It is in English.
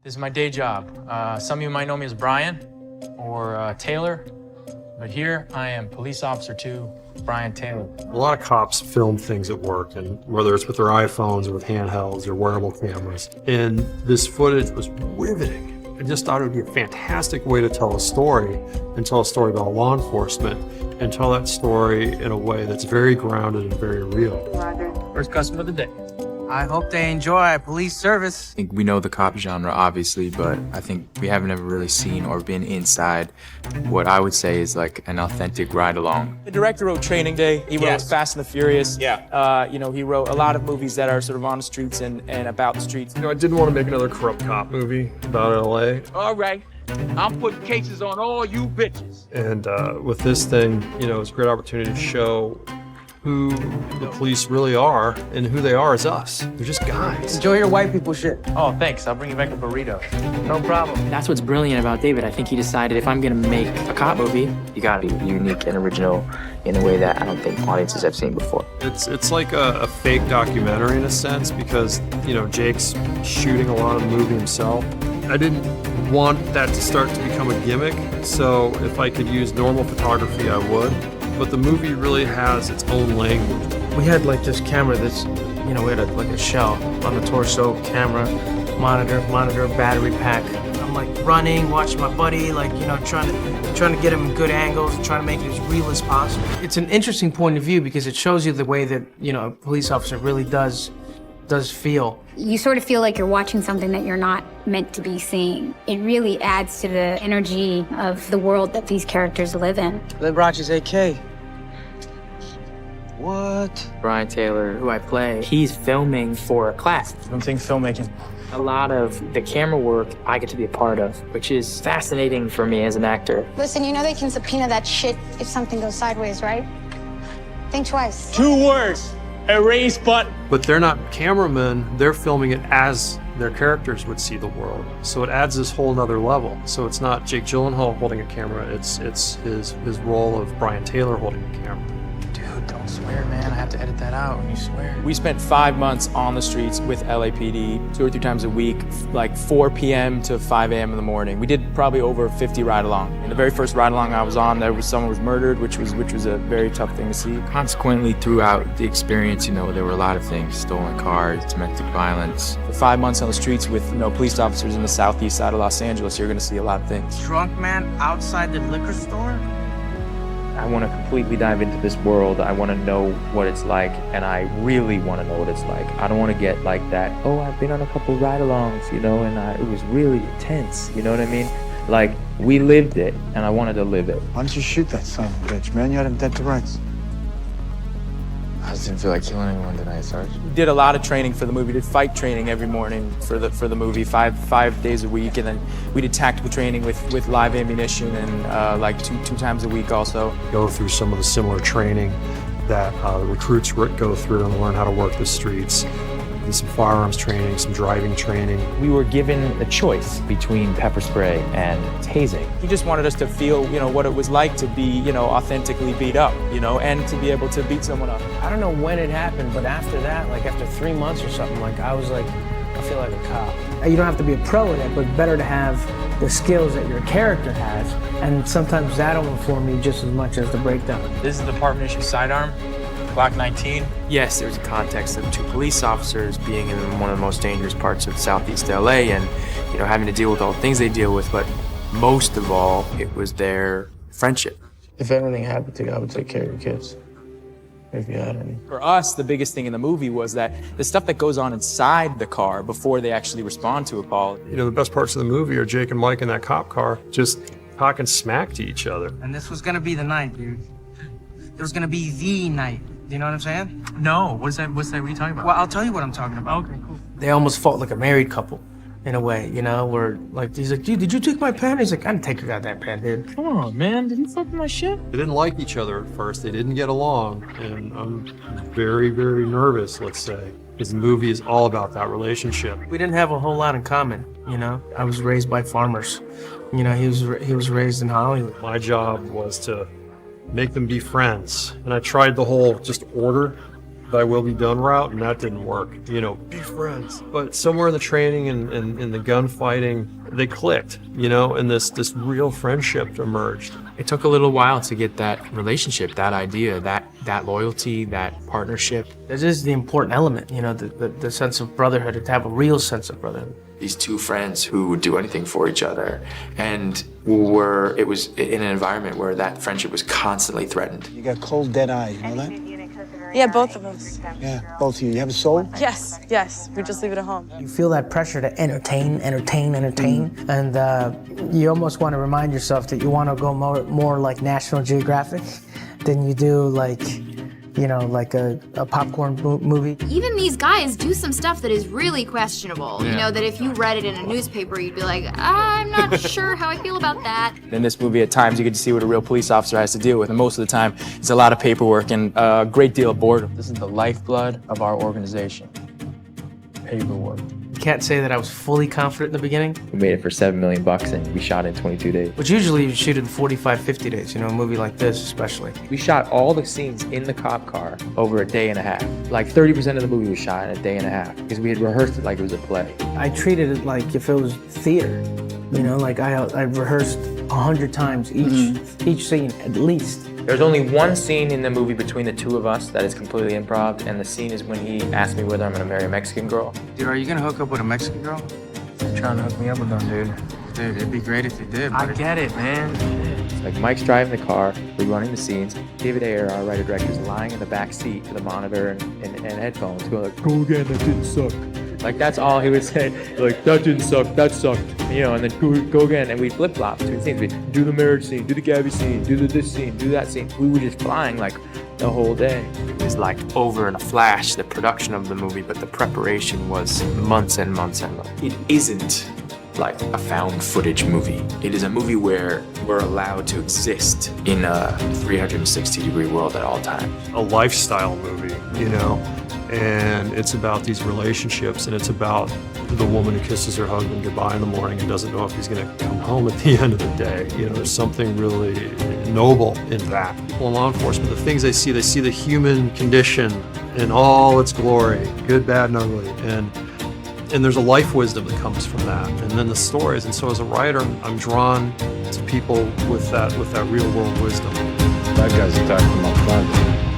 This is my day job. Some of you might know me as Brian or Taylor, but here I am, Police Officer 2, Brian Taylor. A lot of cops film things at work, and whether it's with their iPhones or with handhelds or wearable cameras. And this footage was riveting. I just thought it would be a fantastic way to tell a story and tell a story about law enforcement and tell that story in a way that's very grounded and very real. First customer of the day. I hope they enjoy police service. I think we know the cop genre, obviously, but I think we haven't ever really seen or been inside what I would say is like an authentic ride-along. The director wrote Training Day. He wrote Fast and the Furious. Yeah. He wrote a lot of movies that are sort of on the streets and about the streets. You know, I didn't want to make another corrupt cop movie about LA. All right. I'm putting cases on all you bitches. And with this thing, you know, it's a great opportunity to show who the police really are, and who they are is us. They're just guys. Enjoy your white people shit. Oh, thanks. I'll bring you back a burrito. No problem. That's what's brilliant about David. I think he decided if I'm gonna make a cop movie, You gotta be unique and original in a way that I don't think audiences have seen before. It's like a fake documentary in a sense, because, you know, Jake's shooting a lot of the movie himself. I didn't want that to start to become a gimmick, so if I could use normal photography, I would. But the movie really has its own language. We had like this camera that's, you know, we had like a shell on the torso, camera, monitor, battery pack. I'm like running, watching my buddy, like, you know, trying to get him in good angles, trying to make it as real as possible. It's an interesting point of view because it shows you the way that, you know, a police officer really does feel. You sort of feel like you're watching something that you're not meant to be seeing. It really adds to the energy of the world that these characters live in. Liberace's AK. What? Brian Taylor, who I play, he's filming for a class. I'm thinking filmmaking. A lot of the camera work I get to be a part of, which is fascinating for me as an actor. Listen, you know they can subpoena that shit if something goes sideways, right? Think twice. 2 words. Erase button. But they're not cameramen, they're filming it as their characters would see the world. So it adds this whole nother level. So it's not Jake Gyllenhaal holding a camera, it's his role of Brian Taylor holding a camera. Dude, don't swear, man. I have to edit that out when you swear. We spent 5 months on the streets with LAPD 2 or 3 times a week, like 4 p.m. to 5 a.m. in the morning. We did probably over 50 ride-along. And the very first ride-along I was on, someone was murdered, which was a very tough thing to see. Consequently, throughout the experience, you know, there were a lot of things: stolen cars, domestic violence. For 5 months on the streets with, you know, police officers in the southeast side of Los Angeles, you're gonna see a lot of things. Drunk man outside the liquor store? I want to completely dive into this world. I want to know what it's like, and I really want to know what it's like. I don't want to get like that, oh, I've been on a couple ride-alongs, you know, and it was really intense, you know what I mean? Like, we lived it, and I wanted to live it. Why don't you shoot that son of a bitch, man? You had him dead to rights. I just didn't feel like killing anyone tonight, Sarge. We did a lot of training for the movie. We did fight training every morning for the movie, five days a week, and then we did tactical training with live ammunition and like two times a week also. Go through some of the similar training that recruits go through and learn how to work the streets. And some firearms training, some driving training. We were given a choice between pepper spray and tasing. He just wanted us to feel, you know, what it was like to be, you know, authentically beat up, you know, and to be able to beat someone up. I don't know when it happened, but after that, like after 3 months or something, like I was like, I feel like a cop. You don't have to be a pro at it, but better to have the skills that your character has. And sometimes that'll inform you just as much as the breakdown. This is the department issue sidearm, Glock 19. Yes, there's a context of 2 police officers being in one of the most dangerous parts of Southeast LA and, you know, having to deal with all the things they deal with, but most of all, it was their friendship. If anything happened to you, I would take care of your kids. If you had any. For us, the biggest thing in the movie was that the stuff that goes on inside the car before they actually respond to a call. You know, the best parts of the movie are Jake and Mike in that cop car just talking smack to each other. And this was gonna be the night, dude. It was gonna be the night. Do you know what I'm saying? No, what's that? What are you talking about? Well, I'll tell you what I'm talking about. Okay, cool. They almost fought like a married couple, in a way, you know, where like he's like, dude, did you take my pen? He's like, I didn't take your goddamn pen, dude. Come on, man. Did you fuck with my shit? They didn't like each other at first. They didn't get along, and I'm very, very nervous, let's say, because the movie is all about that relationship. We didn't have a whole lot in common, you know. I was raised by farmers. You know, he was raised in Hollywood. My job was to make them be friends, and I tried the whole just order thy will be done route, and that didn't work. You know, be friends. But somewhere in the training and in the gunfighting, they clicked, you know, and this real friendship emerged. It took a little while to get that relationship, that idea, that loyalty, that partnership. This is the important element, you know, the sense of brotherhood, to have a real sense of brotherhood. These two friends who would do anything for each other, and it was in an environment where that friendship was constantly threatened. You got cold, dead eyes, you know that? Yeah, both of us. Yeah, both of you. You have a soul? Yes, yes. We just leave it at home. You feel that pressure to entertain, and you almost want to remind yourself that you want to go more like National Geographic than you do like, you know, like a popcorn movie. Even these guys do some stuff that is really questionable. Yeah. You know, that if you read it in a newspaper, you'd be like, I'm not sure how I feel about that. In this movie, at times, you get to see what a real police officer has to deal with, and most of the time, it's a lot of paperwork and a great deal of boredom. This is the lifeblood of our organization. Paperwork. Can't say that I was fully confident in the beginning. We made it for $7 million and we shot in 22 days. Which usually you shoot in 45, 50 days, you know, a movie like this especially. We shot all the scenes in the cop car over a day and a half. Like 30% of the movie was shot in a day and a half because we had rehearsed it like it was a play. I treated it like if it was theater, you know, like I rehearsed 100 times each scene at least. There's only one scene in the movie between the two of us that is completely improv, and the scene is when he asked me whether I'm gonna marry a Mexican girl. Dude, are you gonna hook up with a Mexican girl? You're trying to hook me up with them, dude. Dude, it'd be great if you did. I get it, man. It's like Mike's driving the car, we're running the scenes. David Ayer, our writer-director, is lying in the back seat with a monitor and headphones, going like, "Go again, that didn't suck." Like that's all he would say. Like, that didn't suck, that sucked. You know, and then go again, and we flip-flop between scenes. We do the marriage scene, do the Gabby scene, do this scene, do that scene. We were just flying like the whole day. It was like over in a flash, the production of the movie, but the preparation was months and months and months. It isn't like a found footage movie. It is a movie where we're allowed to exist in a 360-degree world at all times. A lifestyle movie, you know, and it's about these relationships, and it's about the woman who kisses her husband goodbye in the morning and doesn't know if he's going to come home at the end of the day. You know, there's something really noble in that. Well, law enforcement, the things they see the human condition in all its glory, good, bad, and ugly, and there's a life wisdom that comes from that, and then the stories. And so as a writer, I'm drawn to people with that real world wisdom. That guy's attacking my friend.